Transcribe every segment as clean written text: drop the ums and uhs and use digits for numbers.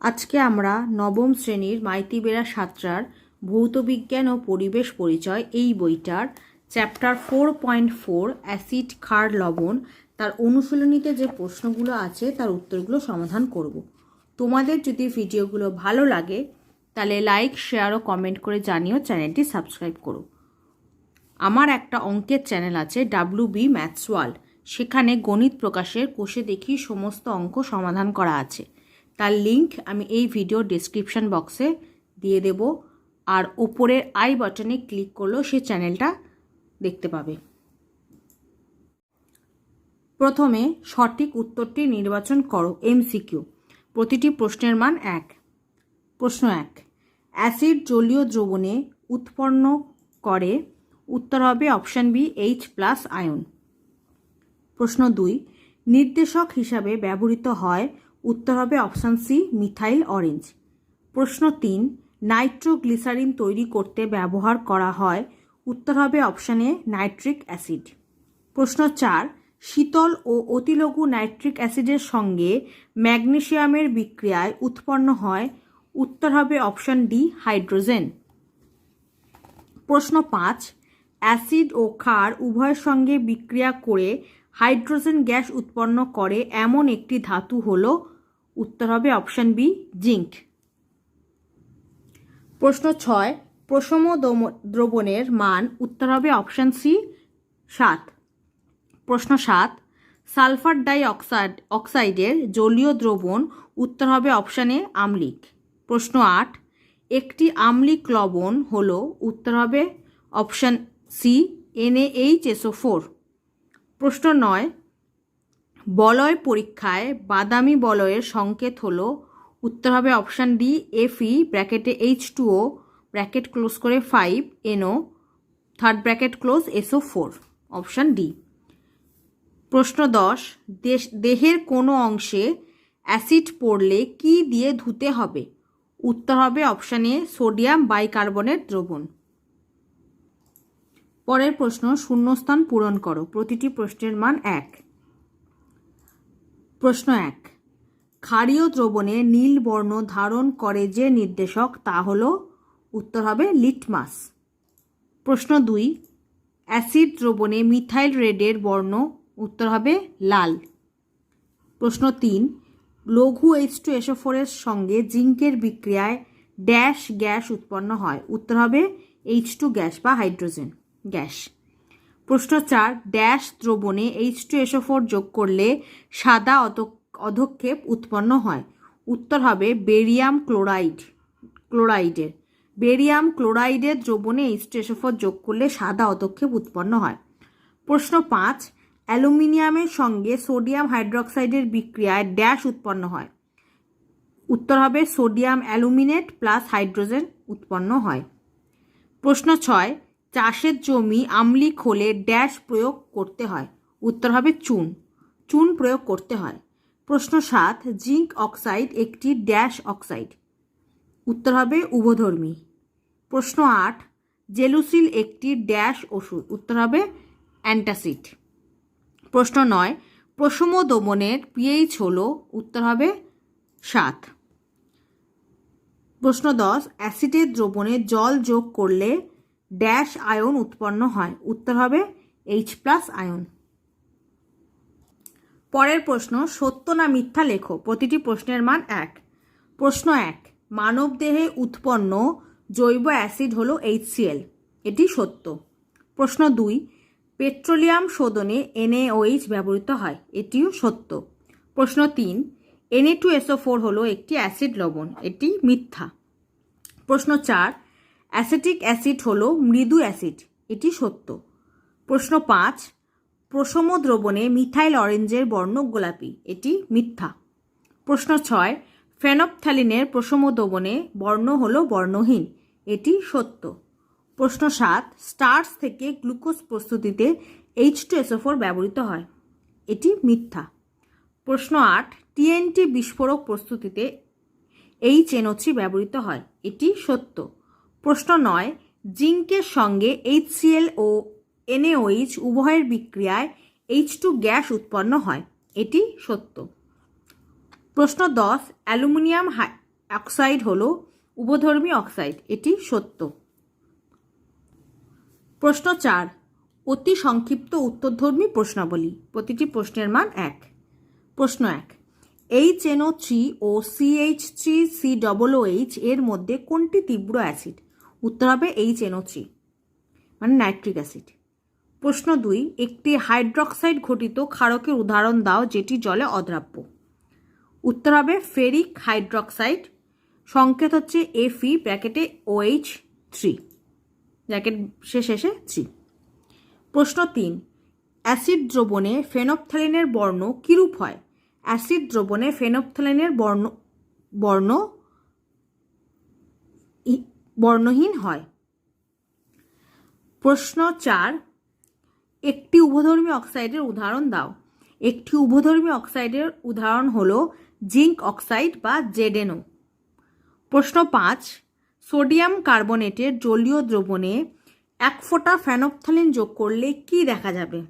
আজকে আমরা নবম শ্রেণীর মাইতিবেড়া সাঁতরার ভৌতবিজ্ঞান ও পরিবেশ পরিচয় এই বইটার চ্যাপ্টার 4.4 অ্যাসিড ক্ষার লবণ তার অনুশীলনীতে যে প্রশ্নগুলো আছে তার উত্তরগুলো সমাধান করব। তোমাদের যদি ভিডিওগুলো ভালো লাগে তাহলে লাইক, শেয়ার ও কমেন্ট করে জানিও, চ্যানেলটি সাবস্ক্রাইব করো। আমার একটা অঙ্কের চ্যানেল আছে WB ম্যাথস ওয়ার্ল্ড, সেখানে গণিত প্রকাশের কোষে দেখি সমস্ত অঙ্ক সমাধান করা আছে। তার লিংক আমি এই ভিডিও ডেসক্রিপশন বক্সে দিয়ে দেব, আর ওপরের আই বাটনে ক্লিক করলেও সেই চ্যানেলটা দেখতে পাবে। প্রথমে সঠিক উত্তরটি নির্বাচন করো। MCQ, প্রতিটি প্রশ্নের মান 1। প্রশ্ন 1, অ্যাসিড জলীয় দ্রবণে উৎপন্ন করে, উত্তর হবে অপশান বি H+ আয়ন। প্রশ্ন 2, নির্দেশক হিসাবে ব্যবহৃত হয়, উত্তর হবে অপশান সি মিথাইল অরেঞ্জ। প্রশ্ন 3, নাইট্রোগ্লিসারিন তৈরি করতে ব্যবহার করা হয়, উত্তর হবে অপশান এ নাইট্রিক অ্যাসিড। প্রশ্ন 4, শীতল ও অতিলঘু নাইট্রিক অ্যাসিডের সঙ্গে ম্যাগনেসিয়ামের বিক্রিয়ায় উৎপন্ন হয়, উত্তর হবে অপশান ডি হাইড্রোজেন। প্রশ্ন 5, অ্যাসিড ও ক্ষার উভয়ের সঙ্গে বিক্রিয়া করে হাইড্রোজেন গ্যাস উৎপন্ন করে এমন একটি ধাতু হল, উত্তর হবে অপশান বি জিঙ্ক। প্রশ্ন 6, প্রশম দ্রবণের মান, উত্তর হবে অপশান সি 7। প্রশ্ন 7, সালফার ডাই অক্সাইডের জলীয় দ্রবণ, উত্তর হবে অপশান এ আম্লিক। প্রশ্ন 8, একটি আম্লিক লবণ হল, উত্তর হবে অপশান সি NaHSO4। প্রশ্ন 9, বলয় পরীক্ষায় বাদামি বলয়ের সংকেত হল, উত্তর হবে অপশান ডি Fe ব্র্যাকেটে H2O ব্র্যাকেট ক্লোজ করে 5NO third bracket close SO4, option D. প্রশ্ন 10, দেহের কোনো অংশে অ্যাসিড পড়লে কি দিয়ে ধুতে হবে, উত্তর হবে অপশান এ সোডিয়াম বাইকার্বনেট দ্রবণ। পরের প্রশ্ন, শূন্যস্থান পূরণ করো। প্রতিটি প্রশ্নের মান 1। প্রশ্ন 1, ক্ষারীয় দ্রবণে নীল বর্ণ ধারণ করে যে নির্দেশক তা হল, উত্তর হবে লিটমাস। প্রশ্ন 2, অ্যাসিড দ্রবণে মিথাইল রেডের বর্ণ, উত্তর হবে লাল। প্রশ্ন 3, লঘু H2SO4 এর সঙ্গে জিঙ্কের বিক্রিয়ায় ড্যাশ গ্যাস উৎপন্ন হয়, উত্তর হবে H2 গ্যাস বা হাইড্রোজেন গ্যাস। প্রশ্ন 4, ড্যাশ দ্রবণে H2SO4 যোগ করলে সাদা অধক্ষেপ উৎপন্ন হয়, উত্তর হবে বেরিয়াম ক্লোরাইডের। বেরিয়াম ক্লোরাইডের দ্রবণে H2SO4 যোগ করলে সাদা অধক্ষেপ উৎপন্ন হয়। প্রশ্ন 5, অ্যালুমিনিয়ামের সঙ্গে সোডিয়াম হাইড্রোক্সাইডের বিক্রিয়ায় ড্যাশ উৎপন্ন হয়, উত্তর হবে সোডিয়াম অ্যালুমিনেট প্লাস হাইড্রোজেন উৎপন্ন হয়। প্রশ্ন 6, চাষের জমি আম্লিক হলে ড্যাশ প্রয়োগ করতে হয়, উত্তর হবে চুন প্রয়োগ করতে হয়। প্রশ্ন 7, জিঙ্ক অক্সাইড একটি ড্যাশ অক্সাইড, উত্তর হবে উভধর্মী। প্রশ্ন 8, জেলুসিল একটি ড্যাশ ওষুধ, উত্তর হবে অ্যান্টাসিড। প্রশ্ন 9, প্রশম দ্রবণের pH হল, উত্তর হবে 7। প্রশ্ন 10, অ্যাসিডের দ্রবণে জল যোগ করলে ড্যাশ আয়ন উৎপন্ন হয়, উত্তর হবে H+ আয়ন। পরের প্রশ্ন, সত্য না মিথ্যা লেখো। প্রতিটি প্রশ্নের মান 1। প্রশ্ন 1, মানবদেহে উৎপন্ন জৈব অ্যাসিড হল HCl, এটি সত্য। প্রশ্ন 2, পেট্রোলিয়াম শোধনে NaOH ব্যবহৃত হয়, এটিও সত্য। প্রশ্ন 3, Na2SO4 হলো একটি অ্যাসিড লবণ, এটি মিথ্যা। প্রশ্ন 4, অ্যাসিটিক অ্যাসিড হলো মৃদু অ্যাসিড, এটি সত্য। প্রশ্ন 5, প্রশম দ্রবণে মিথাইল অরেঞ্জের বর্ণ গোলাপি, এটি মিথ্যা। প্রশ্ন 6, ফেনপথ্যালিনের প্রশম দ্রবণে বর্ণ হলো বর্ণহীন, এটি সত্য। প্রশ্ন 7, স্টার্চ থেকে গ্লুকোজ প্রস্তুতিতে H2SO4 ব্যবহৃত হয়, এটি মিথ্যা। প্রশ্ন 8, TNT বিস্ফোরক প্রস্তুতিতে HNO3 ব্যবহৃত হয়, এটি সত্য। প্রশ্ন 9, জিঙ্কের সঙ্গে HCl ও NaOH উভয়ের বিক্রিয়ায় H2 গ্যাস উৎপন্ন হয়, এটি সত্য। প্রশ্ন 10, অ্যালুমিনিয়াম অক্সাইড হলো উভধর্মী অক্সাইড, এটি সত্য। প্রশ্ন 4, অতি সংক্ষিপ্ত উত্তরধর্মী প্রশ্নাবলী। প্রতিটি প্রশ্নের মান 1। প্রশ্ন 1, HNO3 ও CH3COOH এর মধ্যে কোনটি তীব্র অ্যাসিড? উত্তর হবে HNO3 মানে নাইট্রিক অ্যাসিড। প্রশ্ন 2, একটি হাইড্রক্সাইড ঘটিত ক্ষারকের উদাহরণ দাও যেটি জলে অদ্রাব্য। উত্তর হবে ফেরিক হাইড্রক্সাইড, সংকেত হচ্ছে Fe ব্র্যাকেটে OH3 ব্র্যাকেট শেষে 3। প্রশ্ন 3, অ্যাসিড দ্রবণে ফেনপথ্যালিনের বর্ণ কিরূপ হয়? অ্যাসিড দ্রবণে ফেনপথ্যালিনের বর্ণহীন হয়। প্রশ্ন 4, একটি উভধর্মী অক্সাইডের উদাহরণ দাও। একটি উভধর্মী অক্সাইডের উদাহরণ হলো জিঙ্ক অক্সাইড বা ZnO। প্রশ্ন 5, সোডিয়াম কার্বনেটের জলীয় দ্রবণে 1 ফোঁটা ফেনপথ্যালিন যোগ করলে কি দেখা যাবে?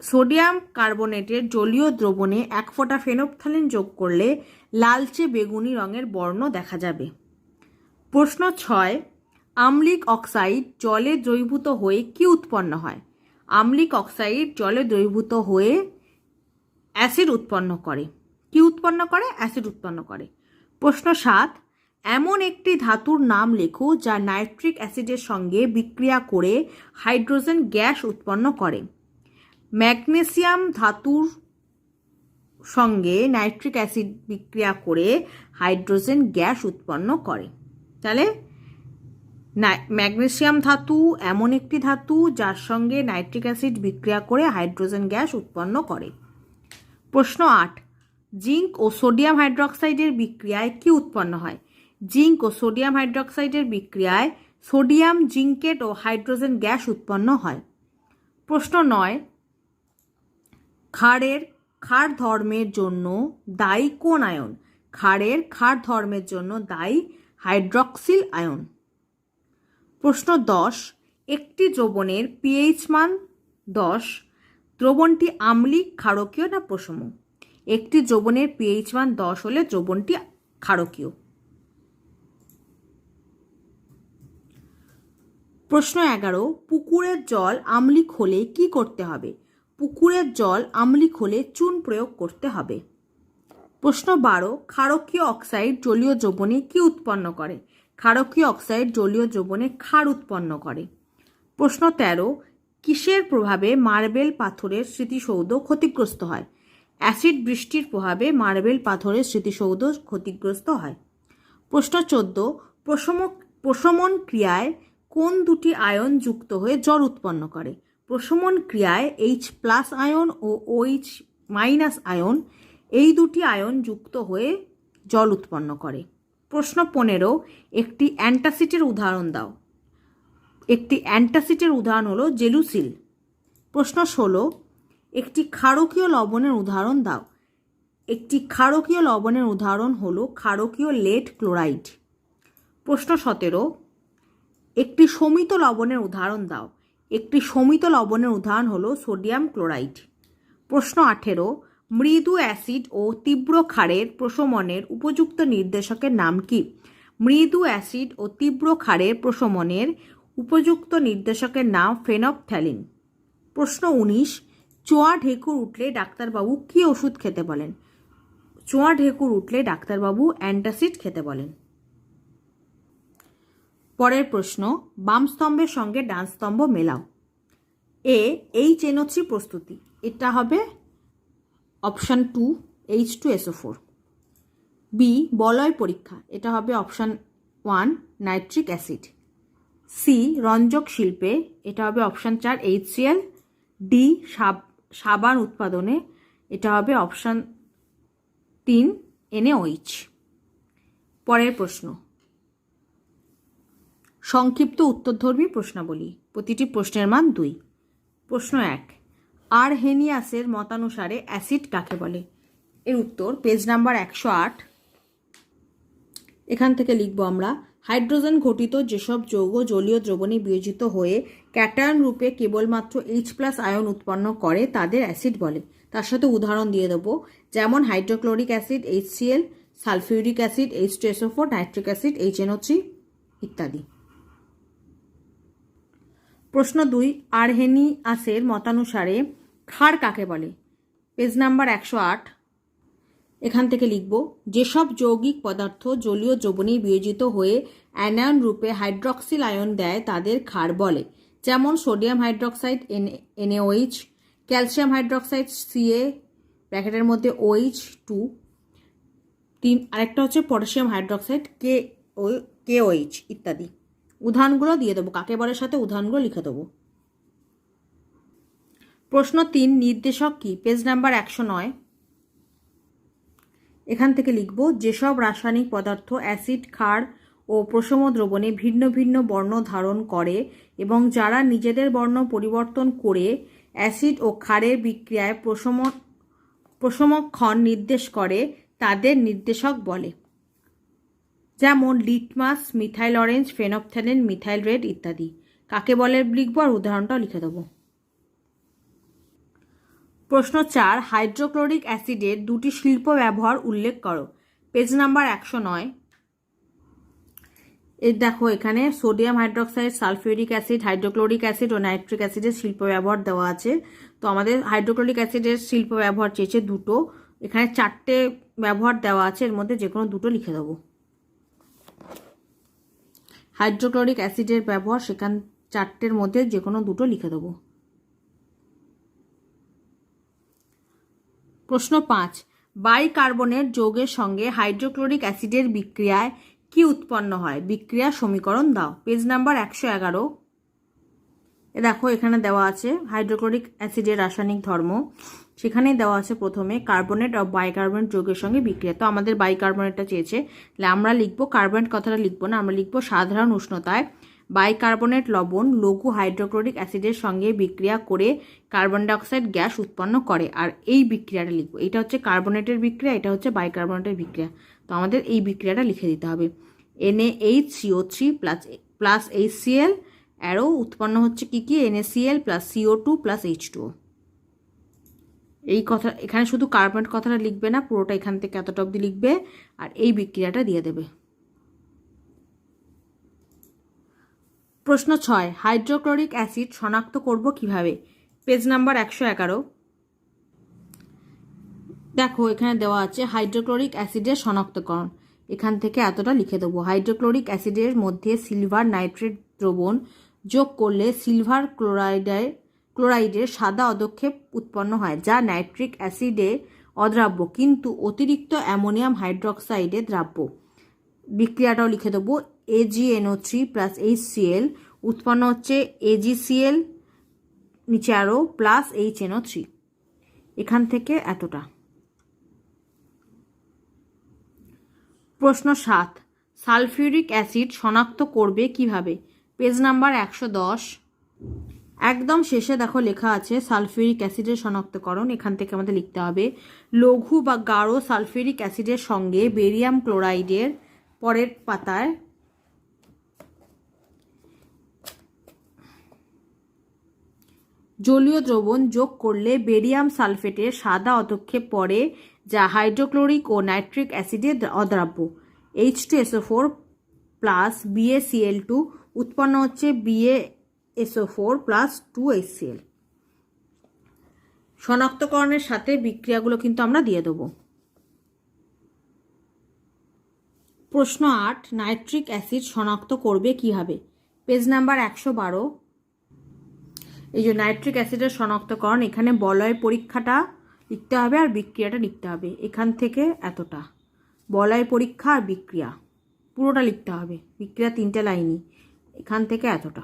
সোডিয়াম কার্বনেটের জলীয় দ্রবণে 1 ফোঁটা ফেনপথ্যালিন যোগ করলে লালচে বেগুনি রঙের বর্ণ দেখা যাবে। প্রশ্ন 6, আম্লিক অক্সাইড জলে দ্রবীভূত হয়ে কি উৎপন্ন হয়? আম্লিক অক্সাইড জলে দ্রবীভূত হয়ে অ্যাসিড উৎপন্ন করে। কি উৎপন্ন করে? অ্যাসিড উৎপন্ন করে। প্রশ্ন 7, এমন একটি ধাতুর নাম লেখো যা নাইট্রিক অ্যাসিডের সঙ্গে বিক্রিয়া করে হাইড্রোজেন গ্যাস উৎপন্ন করে। ম্যাগনেসিয়াম ধাতুর সঙ্গে নাইট্রিক অ্যাসিড বিক্রিয়া করে হাইড্রোজেন গ্যাস উৎপন্ন করে। তাহলে ম্যাগনেসিয়াম ধাতু এমন একটি ধাতু যার সঙ্গে নাইট্রিক অ্যাসিড বিক্রিয়া করে হাইড্রোজেন গ্যাস উৎপন্ন করে। প্রশ্ন 8, জিঙ্ক ও সোডিয়াম হাইড্রক্সাইডের বিক্রিয়ায় কি উৎপন্ন হয়? জিঙ্ক ও সোডিয়াম হাইড্রক্সাইডের বিক্রিয়ায় সোডিয়াম জিঙ্কেট ও হাইড্রোজেন গ্যাস উৎপন্ন হয়। প্রশ্ন 9, ক্ষার ধর্মের জন্য দায়ী কোন আয়ন? ক্ষার ধর্মের জন্য দায়ী হাইড্রক্সিল আয়ন। প্রশ্ন 10, একটি দ্রবণের pH মান 10, দ্রবণটি আম্লিক, ক্ষারকীয় না প্রশম? একটি দ্রবণের pH মান 10 হলে দ্রবণটি ক্ষারকীয়। প্রশ্ন 11, পুকুরের জল আম্লিক হলে কি করতে হবে? পুকুরের জল আম্লিক হলে চুন প্রয়োগ করতে হবে। প্রশ্ন 12, ক্ষারকীয় অক্সাইড জলীয় দ্রবণে কি উৎপন্ন করে? ক্ষারকীয় অক্সাইড জলীয় দ্রবণে ক্ষার উৎপন্ন করে। প্রশ্ন 13, কিসের প্রভাবে মার্বেল পাথরের স্মৃতিসৌধ ক্ষতিগ্রস্ত হয়? অ্যাসিড বৃষ্টির প্রভাবে মার্বেল পাথরের স্মৃতিসৌধ ক্ষতিগ্রস্ত হয়। প্রশ্ন 14, প্রশমন ক্রিয়ায় কোন দুটি আয়ন যুক্ত হয়ে জল উৎপন্ন করে? প্রশমন ক্রিয়ায় H+ আয়ন ও OH- আয়ন, এই দুটি আয়ন যুক্ত হয়ে জল উৎপন্ন করে। প্রশ্ন 15, একটি অ্যান্টাসিডের উদাহরণ দাও। একটি অ্যান্টাসিডের উদাহরণ হলো জেলুসিল। প্রশ্ন 16, একটি ক্ষারকীয় লবণের উদাহরণ দাও। একটি ক্ষারকীয় লবণের উদাহরণ হলো ক্ষারকীয় লেড ক্লোরাইড। প্রশ্ন 17, একটি শমিত লবণের উদাহরণ দাও। একটি শমিত লবণের উদাহরণ হলো সোডিয়াম ক্লোরাইড। প্রশ্ন 18, মৃদু অ্যাসিড ও তীব্র ক্ষারের প্রশমনের উপযুক্ত নির্দেশকের নাম কি? মৃদু অ্যাসিড ও তীব্র ক্ষারের প্রশমনের উপযুক্ত নির্দেশকের নাম ফেনপথ্যালিন। প্রশ্ন 19, চোয়া ঢেকুর উঠলে ডাক্তারবাবু কি ওষুধ খেতে বলেন? চোয়া ঢেকুর উঠলে ডাক্তারবাবু অ্যান্টাসিড খেতে বলেন। পরের প্রশ্ন, বাম স্তম্ভের সঙ্গে ডান স্তম্ভ মেলাও। HNO3 প্রস্তুতি, এটা হবে অপশান 2 H2SO4। বি, বলয় পরীক্ষা, এটা হবে অপশান 1 নাইট্রিক অ্যাসিড। সি, রঞ্জক শিল্পে, এটা হবে অপশান 4 HCl। ডি, সাবান উৎপাদনে, এটা হবে অপশান 3 NaOH। পরের প্রশ্ন, সংক্ষিপ্ত উত্তরধর্মী প্রশ্নাবলী। প্রতিটি প্রশ্নের মান 2। প্রশ্ন 1, আরহেনিয়াসের মতানুসারে অ্যাসিড কাকে বলে? এর উত্তর পেজ নাম্বার 108। এখান থেকে লিখব আমরা, হাইড্রোজেন ঘটিত যেসব যৌগ জলীয় দ্রবণে বিয়োজিত হয়ে ক্যাটায়ন রূপে কেবলমাত্র H+ আয়ন উৎপন্ন করে তাদের অ্যাসিড বলে। তার সাথে উদাহরণ দিয়ে দেবো, যেমন hydrochloric acid HCl, sulphuric acid H2SO4, nitric acid HNO3 ইত্যাদি। প্রশ্ন 2, আরহেনিয়াসের মতানুসারে ক্ষার কাকে বলে? Page number 108। এখান থেকে লিখব, যেসব যৌগিক পদার্থ জলীয় দ্রবণে বিয়োজিত হয়ে অ্যানায়ন রূপে হাইড্রক্সিল আয়ন দেয় তাদের ক্ষার বলে। যেমন sodium hydroxide NaOH, calcium hydroxide Ca ব্র্যাকেটের মধ্যে OH2, আরেকটা হচ্ছে পটাশিয়াম হাইড্রক্সাইড KOH ইত্যাদি। উদাহরণগুলো দিয়ে দেবো, কাকে বলে সাথে উদাহরণগুলো লিখে দেবো। প্রশ্ন 3, নির্দেশক কি? Page number 109। এখান থেকে লিখব, যেসব রাসায়নিক পদার্থ অ্যাসিড, ক্ষার ও প্রশম দ্রবণে ভিন্ন ভিন্ন বর্ণ ধারণ করে এবং যারা নিজেদের বর্ণ পরিবর্তন করে অ্যাসিড ও ক্ষারের বিক্রিয়ায় প্রশমক্ষণ নির্দেশ করে তাদের নির্দেশক বলে। যেমন litmus, methyl orange, ফেনপথ্যালিন, methyl red ইত্যাদি। কাকে বলে লিখব আর উদাহরণটাও লিখে দেবো। প্রশ্ন 4, হাইড্রোক্লোরিক অ্যাসিডের দুটি শিল্প ব্যবহার উল্লেখ করো। Page number 109। দেখো, এখানে sodium hydroxide, sulphuric acid, hydrochloric acid ও নাইট্রিক অ্যাসিডের শিল্প ব্যবহার দেওয়া আছে। তো আমাদের হাইড্রোক্লোরিক অ্যাসিডের শিল্প ব্যবহার চেয়েছে দুটো, এখানে 4টে ব্যবহার দেওয়া আছে, এর মধ্যে যে কোনো দুটো লিখে দেবো। হাইড্রোক্লোরিক অ্যাসিডের ব্যবহার সেখান 4টের মধ্যে যে কোনো দুটো লিখে দেবো। প্রশ্ন 5, বাইকার্বনেট যৌগের সঙ্গে হাইড্রোক্লোরিক অ্যাসিডের বিক্রিয়ায় কি উৎপন্ন হয়? বিক্রিয়া সমীকরণ দাও। Page number 111। দেখো, এখানে দেওয়া আছে হাইড্রোক্লোরিক অ্যাসিডের রাসায়নিক ধর্ম, সেখানেই দেওয়া আছে প্রথমে কার্বনেট ও বাইকার্বনেট যৌগের সঙ্গে বিক্রিয়া। তো আমাদের বাইকার্বনেটটা চেয়েছে, তাহলে আমরা লিখবো, কার্বনেট কথাটা লিখবো না, আমরা লিখবো সাধারণ উষ্ণতায় বাইকার্বনেট লবণ লঘু হাইড্রোক্লোরিক অ্যাসিডের সঙ্গে বিক্রিয়া করে কার্বন ডাইঅক্সাইড গ্যাস উৎপন্ন করে। আর এই বিক্রিয়াটা লিখবো, এটা হচ্ছে কার্বনেটের বিক্রিয়া, এটা হচ্ছে বাইকার্বনেটের বিক্রিয়া। তো আমাদের এই বিক্রিয়াটা লিখে দিতে হবে। NaHCO3 প্লাস HCl আরও উৎপন্ন হচ্ছে কি কি? NaCl plus CO2 plus H2O। এই কথা, এখানে শুধু কার্বনেট কথাটা লিখবে না, পুরোটা এখান থেকে এতটা অবধি লিখবে আর এই বিক্রিয়াটা দিয়ে দেবে। প্রশ্ন 6, হাইড্রোক্লোরিক অ্যাসিড শনাক্ত করব কিভাবে? Page number 111। দেখো, এখানে দেওয়া আছে হাইড্রোক্লোরিক অ্যাসিডের শনাক্তকরণ, এখান থেকে এতটা লিখে দেবো। হাইড্রোক্লোরিক অ্যাসিডের মধ্যে সিলভার নাইট্রেট দ্রবণ যোগ করলে সিলভার ক্লোরাইডের সাদা অধক্ষেপ উৎপন্ন হয়, যা নাইট্রিক অ্যাসিডে অদ্রাব্য কিন্তু অতিরিক্ত অ্যামোনিয়াম হাইড্রক্সাইডে দ্রাব্য। বিক্রিয়াটাও লিখে দেবো। AgNO3 প্লাস HCl উৎপন্ন হচ্ছে AgCl, নিচে আরও প্লাস HNO3, এখান থেকে এতটা। প্রশ্ন 7, সালফিউরিক অ্যাসিড শনাক্ত করবে কিভাবে? Page number 110। একদম শেষে দেখো লেখা আছে সালফিউরিক অ্যাসিডের শনাক্তকরণ, এখান থেকে আমাদের লিখতে হবে লঘু বা গাঢ় সালফিউরিক অ্যাসিডের সঙ্গে বেরিয়াম ক্লোরাইডের, পরের পাতায় জলীয় দ্রবণ যোগ করলে বেরিয়াম সালফেটের সাদা অধক্ষেপ পড়ে, যা হাইড্রোক্লোরিক ও নাইট্রিক অ্যাসিডে অদ্রাব্য। H2SO4 প্লাস BaCl2 উৎপন্ন হচ্ছে BaSO4 প্লাস 2HCl। শনাক্তকরণের সাথে বিক্রিয়াগুলো কিন্তু আমরা দিয়ে দেবো। প্রশ্ন 8, নাইট্রিক অ্যাসিড শনাক্ত করবে কিভাবে? Page number 112। এই যে নাইট্রিক অ্যাসিডের শনাক্তকরণ, এখানে বলয় পরীক্ষাটা লিখতে হবে আর বিক্রিয়াটা লিখতে হবে। এখান থেকে এতটা বলয় পরীক্ষা আর বিক্রিয়া পুরোটা লিখতে হবে, বিক্রিয়া 3টে লাইনই, এখান থেকে এতটা।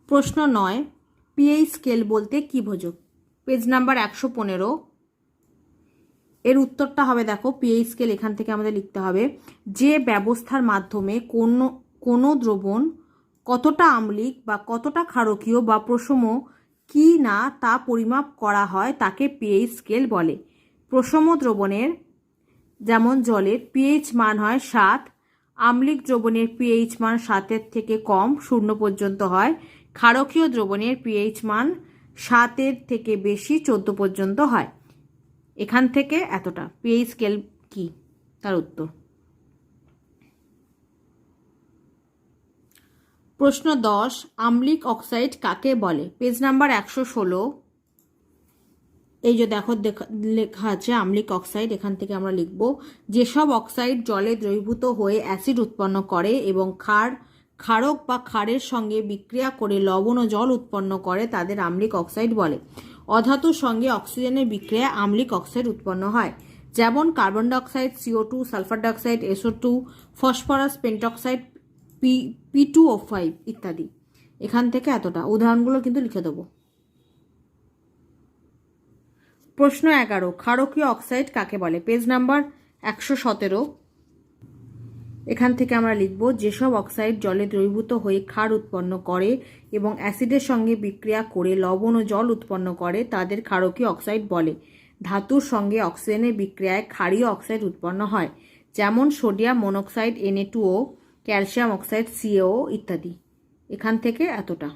প্রশ্ন 9, পিএইচ স্কেল বলতে কি বোঝো? Page number 115। এর উত্তরটা হবে, দেখো পিএইচ স্কেল এখান থেকে আমাদের লিখতে হবে, যে ব্যবস্থার মাধ্যমে কোনো দ্রবণ কতটা আম্লিক বা কতটা ক্ষারকীয় বা প্রশম কি না তা পরিমাপ করা হয় তাকে পিএইচ স্কেল বলে। প্রশম দ্রবণের, যেমন জলের পিএইচ মান হয় 7, আম্লিক দ্রবণের পিএইচ মান 7-এর থেকে কম 0 পর্যন্ত হয়, ক্ষারকীয় দ্রবণের পিএইচ মান 7-এর থেকে বেশি 14 পর্যন্ত হয়। এখান থেকে এতটা। পিএইচ স্কেল কি? তার উত্তর। প্রশ্ন 10, আম্লিক অক্সাইড কাকে বলে? Page number 116। এই যে দেখো লেখা আছে আম্লিক অক্সাইড। এখান থেকে আমরা লিখব, যেসব অক্সাইড জলে দ্রবীভূত হয়ে অ্যাসিড উৎপন্ন করে এবং ক্ষারক বা ক্ষারের সঙ্গে বিক্রিয়া করে লবণ ও জল উৎপন্ন করে তাদের আম্লিক অক্সাইড বলে। অধাতুর সঙ্গে অক্সিজেনের বিক্রিয়ায় আম্লিক অক্সাইড উৎপন্ন হয়, যেমন carbon dioxide, CO2, sulphur dioxide, SO2, phosphorus pentoxide, P2O5 ইত্যাদি। এখান থেকে এতটা। উদাহরণগুলো কিন্তু লিখে দেবো। প্রশ্ন 11, ক্ষারকীয় অক্সাইড কাকে বলে? Page number 117। এখান থেকে আমরা লিখব, যেসব অক্সাইড জলে দ্রবীভূত হয়ে ক্ষার উৎপন্ন করে এবং অ্যাসিডের সঙ্গে বিক্রিয়া করে লবণ ও জল উৎপন্ন করে তাদের ক্ষারকীয় অক্সাইড বলে। ধাতুর সঙ্গে অক্সিজেনের বিক্রিয়ায় ক্ষারীয় অক্সাইড উৎপন্ন হয়, যেমন sodium monoxide Na2O, calcium oxide CaO ইত্যাদি। এখান থেকে এতটা।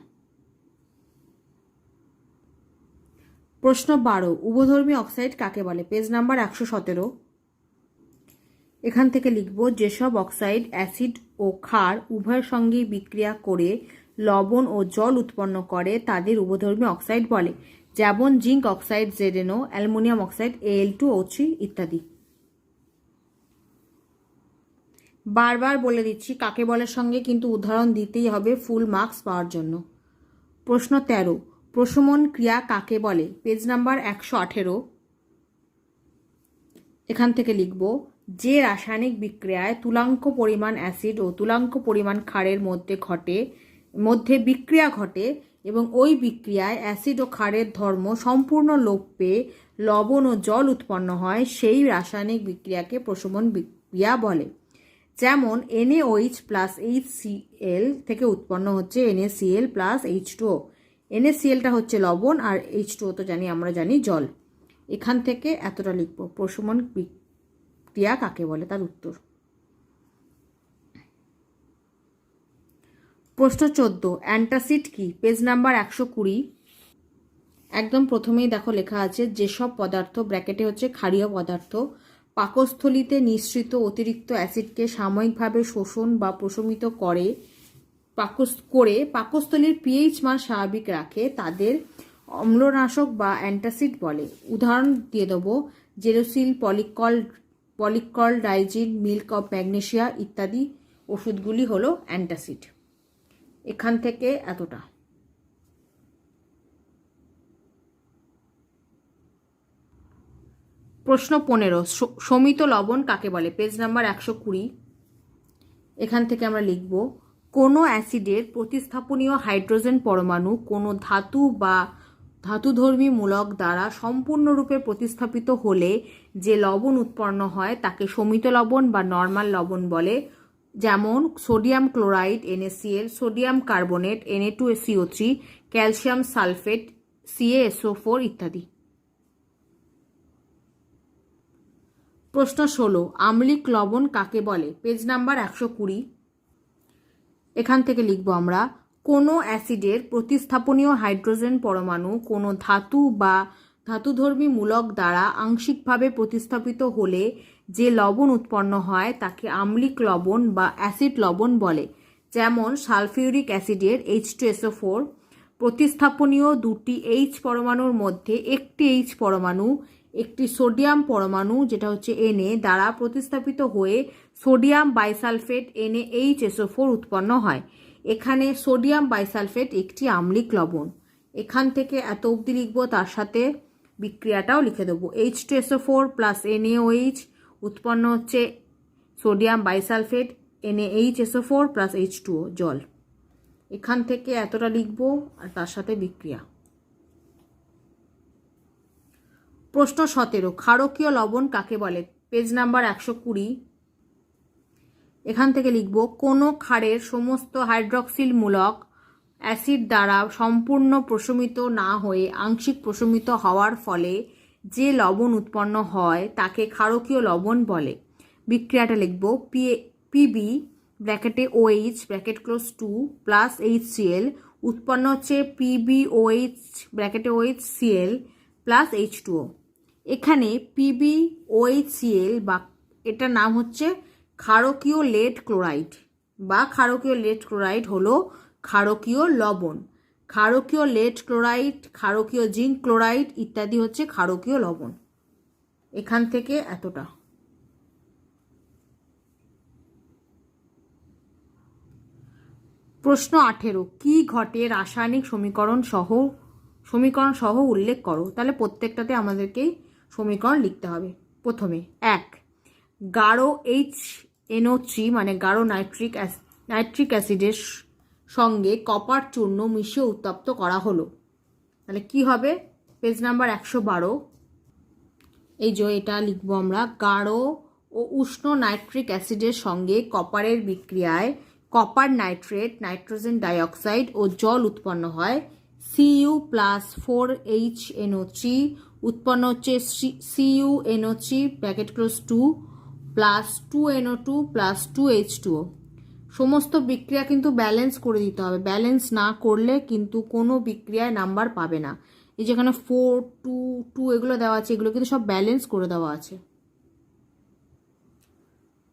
প্রশ্ন 12, উভধর্মী অক্সাইড কাকে বলে? Page number 117। এখান থেকে লিখব, যেসব অক্সাইড অ্যাসিড ও ক্ষার উভয়ের সঙ্গেই বিক্রিয়া করে লবণ ও জল উৎপন্ন করে তাদের উভধর্মী অক্সাইড বলে, যেমন zinc oxide ZnO, aluminium oxide Al2O3 ইত্যাদি। বারবার বলে দিচ্ছি, কাকে বলার সঙ্গে কিন্তু উদাহরণ দিতেই হবে ফুল মার্কস পাওয়ার জন্য। প্রশ্ন 13, প্রশমন ক্রিয়া কাকে বলে? Page number 118। এখান থেকে লিখব, যে রাসায়নিক বিক্রিয়ায় তুলাঙ্ক পরিমাণ অ্যাসিড ও তুলাঙ্ক পরিমাণ ক্ষারের মধ্যে বিক্রিয়া ঘটে এবং ওই বিক্রিয়ায় অ্যাসিড ও ক্ষারের ধর্ম সম্পূর্ণ লোপ পেয়ে লবণ ও জল উৎপন্ন হয়, সেই রাসায়নিক বিক্রিয়াকে প্রশমন বিক্রিয়া বলে। যেমন NaOH প্লাস HCl থেকে উৎপন্ন হচ্ছে NaCl প্লাস H2O। NaClটা হচ্ছে লবণ আর H2O তো আমরা জানি জল। এখান থেকে এতটা লিখব, প্রশমন বিক্রিয়া কাকে বলে? তার উত্তর। প্রশ্ন 14, অ্যান্টাসিড কি? Page number 120। একদম প্রথমেই দেখো লেখা আছে, যেসব পদার্থ, ব্র্যাকেটে হচ্ছে ক্ষারীয় পদার্থ, পাকস্থলীতে নিঃসৃত অতিরিক্ত অ্যাসিডকে সাময়িকভাবে শোষণ বা প্রশমিত করে পাকস্থলীর পিএইচ মান স্বাভাবিক রাখে তাদের অম্লনাশক বা অ্যান্টাসিড বলে। উদাহরণ দিয়ে দেবো, জেরোসিল, পলিকল, ডাইজিন, মিল্ক অফ ম্যাগনেসিয়া ইত্যাদি ওষুধগুলি হলো অ্যান্টাসিড। এখান থেকে এতটা। প্রশ্ন 15, শমিত লবণ কাকে বলে? Page number 120। এখান থেকে আমরা লিখব, কোনো অ্যাসিডের প্রতিস্থাপনীয় হাইড্রোজেন পরমাণু কোনো ধাতু বা ধাতুধর্মী মূলক দ্বারা সম্পূর্ণরূপে প্রতিস্থাপিত হলে যে লবণ উৎপন্ন হয় তাকে শমিত লবণ বা নর্মাল লবণ বলে, যেমন sodium chloride NaCl, sodium carbonate Na2CO3, calcium sulphate CaSO4 ইত্যাদি। প্রশ্ন 16, আম্লিক লবণ কাকে বলে? Page number 120। এখান থেকে লিখব আমরা, কোনো অ্যাসিডের প্রতিস্থাপনীয় হাইড্রোজেন পরমাণু কোনো ধাতু বা ধাতুধর্মী মূলক দ্বারা আংশিকভাবে প্রতিস্থাপিত হলে যে লবণ উৎপন্ন হয় তাকে আম্লিক লবণ বা অ্যাসিড লবণ বলে, যেমন সালফিউরিক অ্যাসিডের H2SO4 প্রতিস্থাপনীয় দুটি H পরমাণুর মধ্যে একটি H পরমাণু একটি সোডিয়াম পরমাণু যেটা হচ্ছে Na দ্বারা প্রতিস্থাপিত হয়ে সোডিয়াম বাইসালফেট NaHSO4 উৎপন্ন হয়। এখানে সোডিয়াম বাইসালফেট একটি আম্লিক লবণ। এখান থেকে এত অবধি লিখবো, তার সাথে বিক্রিয়াটাও লিখে দেবো। H2SO4 প্লাস NaOH উৎপন্ন হচ্ছে sodium bisulphate NaHSO4 plus H2O জল। এখান থেকে এতটা লিখবো আর তার সাথে বিক্রিয়া। প্রশ্ন 17, ক্ষারকীয় লবণ কাকে বলে? Page number 120। এখান থেকে লিখব, কোনো ক্ষারের সমস্ত হাইড্রক্সিল মূলক অ্যাসিড দ্বারা সম্পূর্ণ প্রশমিত না হয়ে আংশিক প্রশমিত হওয়ার ফলে যে লবণ উৎপন্ন হয় তাকে ক্ষারকীয় লবণ বলে। বিক্রিয়াটা লিখব, Pb ব্র্যাকেটে OH bracket close 2 plus HCl উৎপন্ন হচ্ছে PbOH ব্র্যাকেটে OH Cl প্লাস H2O। এখানে PbOHCl বা এটার নাম হচ্ছে ক্ষারকীয় লেড ক্লোরাইড বা ক্ষারকীয় লেড ক্লোরাইড হলো ক্ষারকীয় লবণ। ক্ষারকীয় লেড ক্লোরাইড, ক্ষারকীয় জিঙ্ক ক্লোরাইড ইত্যাদি হচ্ছে ক্ষারকীয় লবণ। এখান থেকে এতটা। প্রশ্ন 18, কি ঘটে রাসায়নিক সমীকরণ সহ উল্লেখ করো। তাহলে প্রত্যেকটাতে আমাদেরকেই সমীকরণ লিখতে হবে। প্রথমে 1, গাঢ় HNO3 মানে গাঢ় নাইট্রিক অ্যাসিডের সঙ্গে কপার চূর্ণ মিশিয়ে উত্তপ্ত করা হলো। তাহলে কি হবে? পেজ নাম্বার 112, এই যে এটা লিখবো আমরা, গাঢ় ও উষ্ণ নাইট্রিক অ্যাসিডের সঙ্গে কপারের বিক্রিয়ায় কপার নাইট্রেট, নাইট্রোজেন ডাইঅক্সাইড ও জল উৎপন্ন হয়। Cu+4HNO3 উৎপন্ন হচ্ছে CuNO3 bracket close 2 plus 2NO2 plus 2H2O। সমস্ত বিক্রিয়া কিন্তু ব্যালেন্স করে দিতে হবে, ব্যালেন্স না করলে কিন্তু কোনো বিক্রিয়ায় নাম্বার পাবে না। এই যেখানে 4, 2, 2 এগুলো দেওয়া আছে, এগুলো কিন্তু সব ব্যালেন্স করে দেওয়া আছে।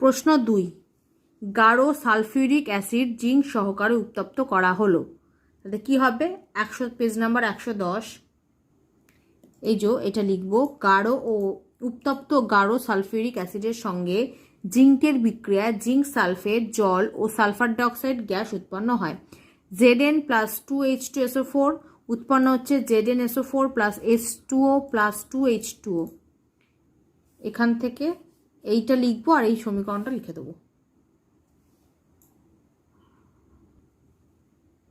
প্রশ্ন 2, গাঢ় সালফিউরিক অ্যাসিড জিঙ্ক সহকারে উত্তপ্ত করা হলো। তাহলে কি হবে? পেজ নাম্বার 110, এই যে এটা লিখবো, গাঢ় ও উত্তপ্ত গাঢ় সালফিউরিক অ্যাসিডের সঙ্গে জিঙ্কের বিক্রিয়ায় জিঙ্ক সালফেট, জল ও সালফার ডাইঅক্সাইড গ্যাস উৎপন্ন হয়। Zn+2H2SO4 উৎপন্ন হচ্ছে ZnSO4 plus H2O plus 2H2O। এখান থেকে এইটা লিখবো আর এই সমীকরণটা লিখে দেবো।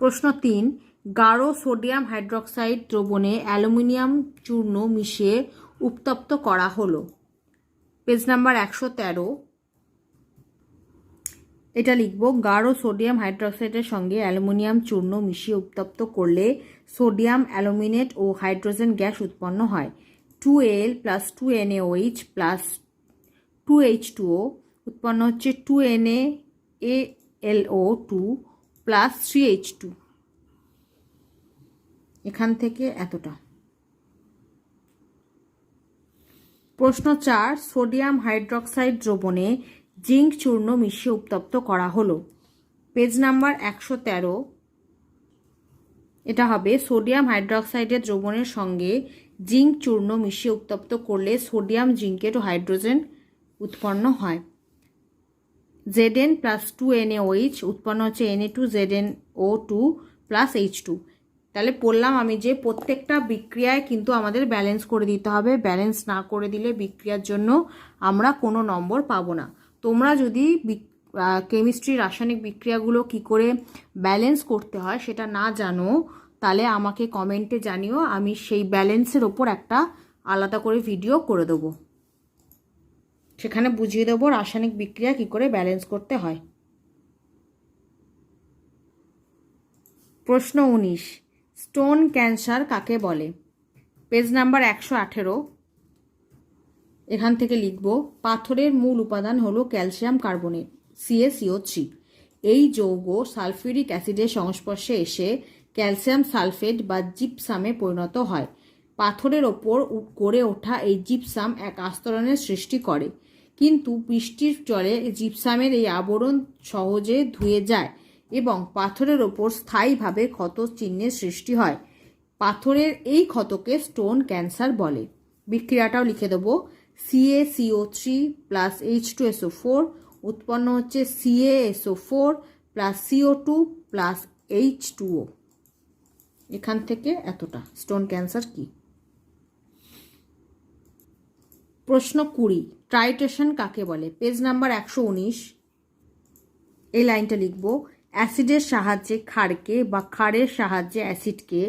প্রশ্ন 3, গাঢ় সোডিয়াম হাইড্রোক্সাইড দ্রবণে অ্যালুমিনিয়াম চূর্ণ মিশিয়ে উত্তপ্ত করা হলো। পেজ নাম্বার 113, এটা লিখবো, গাঢ় সোডিয়াম হাইড্রোক্সাইডের সঙ্গে অ্যালুমিনিয়াম চূর্ণ মিশিয়ে উত্তপ্ত করলে সোডিয়াম অ্যালুমিনেট ও হাইড্রোজেন গ্যাস উৎপন্ন হয়। 2Al plus 2NaOH plus 2H2O উৎপন্ন হচ্ছে 2NaAlO2 প্লাস 3H2। এখান থেকে এতটা। প্রশ্ন 4, সোডিয়াম হাইড্রোক্সাইড দ্রবণে জিঙ্ক চূর্ণ মিশিয়ে উত্তপ্ত করা হলো। পেজ নাম্বার 113, এটা হবে, সোডিয়াম হাইড্রোক্সাইডের দ্রবণের সঙ্গে জিঙ্ক চূর্ণ মিশিয়ে উত্তপ্ত করলে সোডিয়াম জিঙ্কেট ও হাইড্রোজেন উৎপন্ন হয়। Zn+2NaOH উৎপন্ন হচ্ছে Na2ZnO2 প্লাস H2। তাহলে বললাম আমি যে প্রত্যেকটা বিক্রিয়ায় কিন্তু আমাদের ব্যালেন্স করে দিতে হবে, ব্যালেন্স না করে দিলে বিক্রিয়ার জন্য আমরা কোনো নম্বর পাবো না। তোমরা যদি কেমিস্ট্রি রাসায়নিক বিক্রিয়াগুলো কি করে ব্যালেন্স করতে হয় সেটা না জানো, তাহলে আমাকে কমেন্টে জানিও, আমি সেই ব্যালেন্সের ওপর একটা আলাদা করে ভিডিও করে দেবো, সেখানে বুঝিয়ে দেবো রাসায়নিক বিক্রিয়া কি করে ব্যালেন্স করতে হয়। প্রশ্ন 19, স্টোন ক্যান্সার কাকে বলে। পেজ নাম্বার 118, এখান থেকে লিখব, পাথরের মূল উপাদান হলো ক্যালসিয়াম কার্বনেট CaCO3। এই যৌগ সালফিউরিক অ্যাসিডের সংস্পর্শে এসে ক্যালসিয়াম সালফেট বা জিপসামে পরিণত হয়। পাথরের ওপর গড়ে ওঠা এই জিপসাম এক আস্তরণের সৃষ্টি করে, কিন্তু বৃষ্টির জলে জিপসামের এই আবরণ সহজে ধুয়ে যায় এবং পাথরের ওপর স্থায়ীভাবে ক্ষত চিহ্নের সৃষ্টি হয়। পাথরের এই ক্ষতকে স্টোন ক্যান্সার বলে। বিক্রিয়াটাও লিখে দেবো, CaCO3 প্লাস H2SO4 উৎপন্ন হচ্ছে CaSO4 plus CO2 plus H2O। এখান থেকে এতটা। স্টোন ক্যান্সার কি? প্রশ্ন 20, ট্রাইটেশন কাকে বলে। পেজ নাম্বার 119, এই লাইনটা লিখব, অ্যাসিডের সাহায্যে ক্ষারকে বা ক্ষারের সাহায্যে অ্যাসিডকে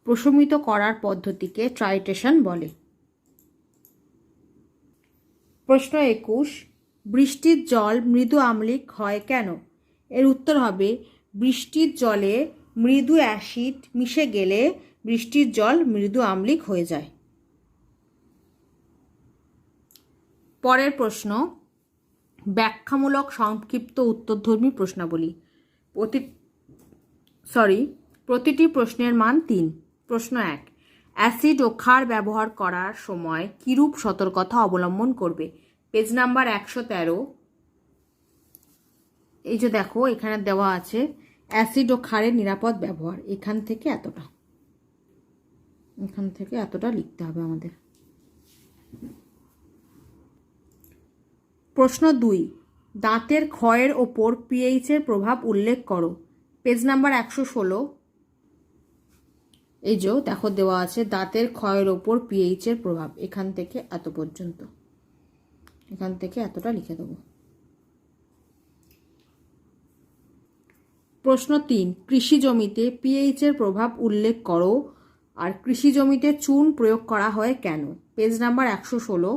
প্রশমিত করার পদ্ধতিকে ট্রাইটেশন বলে। প্রশ্ন 21, বৃষ্টির জল মৃদু আম্লিক হয় কেন। এর উত্তর হবে, বৃষ্টির জলে মৃদু অ্যাসিড মিশে গেলে বৃষ্টির জল মৃদু আম্লিক হয়ে যায়। পরের প্রশ্ন, ব্যাখ্যামূলক সংক্ষিপ্ত উত্তরধর্মী প্রশ্নাবলী। প্রতিটি প্রশ্নের মান 3। প্রশ্ন 1, অ্যাসিড ও ক্ষার ব্যবহার করার সময় কিরূপ সতর্কতা অবলম্বন করবে? Page number 113। এই যে দেখো এখানে দেওয়া আছে অ্যাসিড ও ক্ষারের নিরাপদ ব্যবহার, এখান থেকে এতটা লিখতে হবে আমাদের। প্রশ্ন 2, দাঁতের ক্ষয়ের ওপর পিএইচ এর প্রভাব উল্লেখ করো। Page number 116। এই যে দেখো দেওয়া আছে দাঁতের ক্ষয়ের ওপর পিএইচ এর প্রভাব, এখান থেকে এত পর্যন্ত, এখান থেকে এতটা লিখে দেবো। প্রশ্ন 3, কৃষি জমিতে পিএইচ এর প্রভাব উল্লেখ করো আর কৃষি জমিতে চুন প্রয়োগ করা হয় কেন? Page number 116।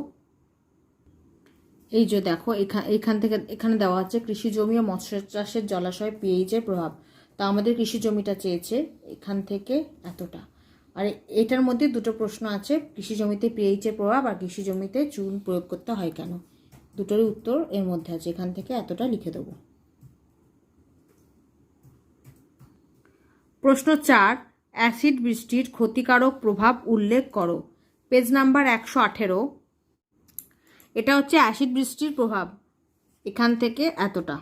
এই যে দেখো এখান থেকে এখানে দেওয়া আছে কৃষি জমি ও মৎস্য চাষের জলাশয় পিএইচ এর প্রভাব। তা আমাদের কৃষি জমিটা চেয়েছে, এখান থেকে এতটা। আর এটার মধ্যে দুটো প্রশ্ন আছে, কৃষি জমিতে পিএইচ এর প্রভাব আর কৃষি জমিতে চুন প্রয়োগ করতে হয় কেন, দুটোরই উত্তর এর মধ্যে আছে, এখান থেকে এতটা লিখে দেবো। প্রশ্ন 4, অ্যাসিড বৃষ্টির ক্ষতিকারক প্রভাব উল্লেখ করো। Page number 118। এটা হচ্ছে অ্যাসিড বৃষ্টির প্রভাব, এখান থেকে এতটা,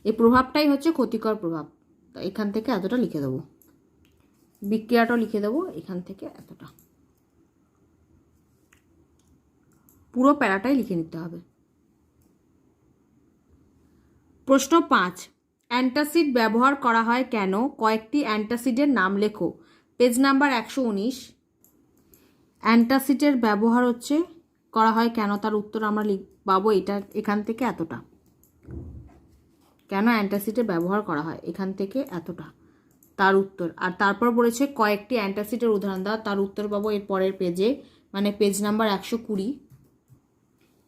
এই প্রভাবটাই হচ্ছে ক্ষতিকর প্রভাব, তো এখান থেকে এতটা লিখে দেবো। বিক্রিয়াটাও লিখে দেবো, এখান থেকে এতটা, পুরো প্যারাটাই লিখে নিতে হবে। প্রশ্ন 5, অ্যান্টাসিড ব্যবহার করা হয় কেন, কয়েকটি অ্যান্টাসিডের নাম লেখো। Page number 119। অ্যান্টাসিডের ব্যবহার করা হয় কেন, তার উত্তর আমরা পাবো এটা, এখান থেকে এতটা। কেন অ্যান্টাসিডের ব্যবহার করা হয়, এখান থেকে এতটা তার উত্তর। আর তারপর বলেছে কয়েকটি অ্যান্টাসিডের উদাহরণ দাও, তার উত্তর পাবো এর পরের পেজে, মানে পেজ নাম্বার 120।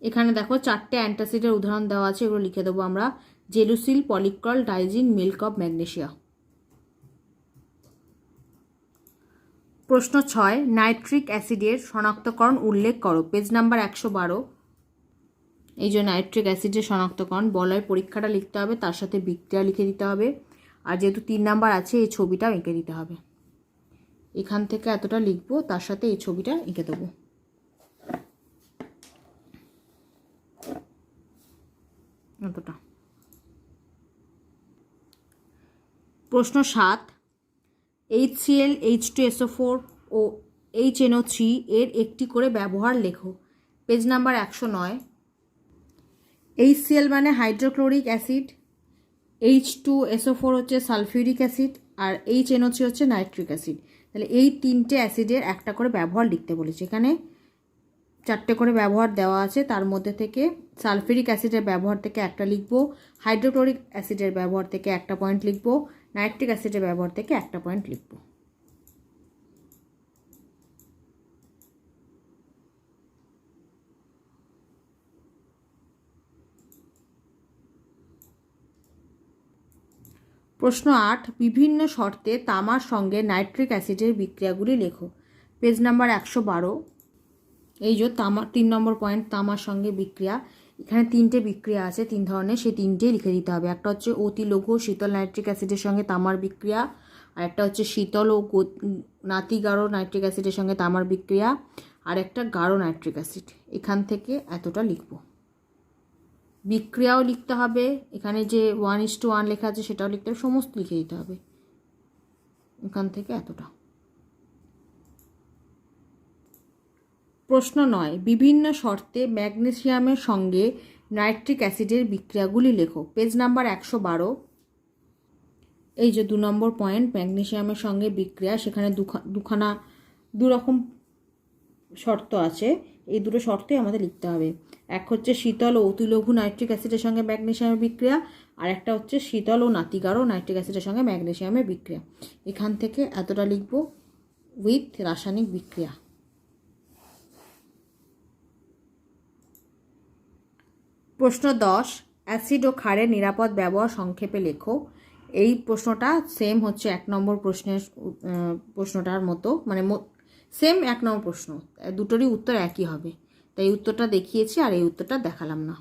এখানে দেখো 4টে অ্যান্টাসিডের উদাহরণ দেওয়া আছে, এগুলো লিখে দেবো আমরা। Gelusil, পলিক্রল, Digene, milk of magnesia. প্রশ্ন 6, নাইট্রিক অ্যাসিডের শনাক্তকরণ উল্লেখ করো। Page number 112। এই যে নাইট্রিক অ্যাসিডের শনাক্তকরণ, বলয় পরীক্ষাটা লিখতে হবে, তার সাথে বিক্রিয়া লিখে দিতে হবে, আর যেহেতু 3 নাম্বার আছে এই ছবিটাও এঁকে দিতে হবে। এখান থেকে এতটা লিখবো, তার সাথে এই ছবিটা এঁকে দেবো। এতটা। প্রশ্ন 7, HCl, H2SO4 ও HNO3 এর একটি করে ব্যবহার লেখো। Page number 109। HCl মানে হাইড্রোক্লোরিক অ্যাসিড, H2SO4 হচ্ছে সালফিউরিক অ্যাসিড, আর HNO3 হচ্ছে নাইট্রিক অ্যাসিড। তাহলে এই 3টে অ্যাসিডের একটা করে ব্যবহার লিখতে বলেছে। এখানে 4টে করে ব্যবহার দেওয়া আছে, তার মধ্যে থেকে সালফিউরিক অ্যাসিডের ব্যবহার থেকে একটা লিখবো, হাইড্রোক্লোরিক অ্যাসিডের ব্যবহার থেকে একটা পয়েন্ট লিখবো, নাইট্রিক অ্যাসিডের ব্যবহার থেকে একটা পয়েন্ট লিখবো। প্রশ্ন 8, বিভিন্ন শর্তে তামার সঙ্গে নাইট্রিক অ্যাসিডের বিক্রিয়াগুলি লেখো। Page number 112। এই যে 3 নম্বর পয়েন্ট, তামার সঙ্গে বিক্রিয়া। এখানে 3টে বিক্রিয়া আছে, 3 ধরনের, সেই 3টেই লিখে দিতে হবে। একটা হচ্ছে অতি লঘু শীতল নাইট্রিক অ্যাসিডের সঙ্গে তামার বিক্রিয়া, আর একটা হচ্ছে শীতল ও নাতি গাঢ় নাইট্রিক অ্যাসিডের সঙ্গে তামার বিক্রিয়া, আর একটা গাঢ় নাইট্রিক অ্যাসিড। এখান থেকে এতটা লিখব। বিক্রিয়াও লিখতে হবে, এখানে যে 1:1 লেখা আছে সেটাও লিখতে হবে, সমস্ত লিখে দিতে হবে। এখান থেকে এতটা। প্রশ্ন 9, বিভিন্ন শর্তে ম্যাগনেসিয়ামের সঙ্গে নাইট্রিক অ্যাসিডের বিক্রিয়াগুলি লেখো। Page number 112। এই যে 2 নম্বর পয়েন্ট, ম্যাগনেসিয়ামের সঙ্গে বিক্রিয়া, সেখানে দু রকম শর্ত আছে, এই দুটো শর্তই আমাদের লিখতে হবে। এক হচ্ছে শীতল ও অতিলঘু নাইট্রিক অ্যাসিডের সঙ্গে ম্যাগনেসিয়ামের বিক্রিয়া, আর একটা হচ্ছে শীতল ও নাতিগাঢ় নাইট্রিক অ্যাসিডের সঙ্গে ম্যাগনেসিয়ামের বিক্রিয়া। এখান থেকে এতটা লিখব উইথ রাসায়নিক বিক্রিয়া। প্রশ্ন 10, অ্যাসিড ও ক্ষারের নিরাপদ ব্যবহার সংক্ষেপে লেখো। এই প্রশ্নটা সেম হচ্ছে 1 নম্বর প্রশ্নটার মতো, মানে সেম 1 নম্বর প্রশ্ন, দুটোরই উত্তর একই হবে, তাই উত্তরটা দেখিয়েছি আর এই উত্তরটা দেখালাম না।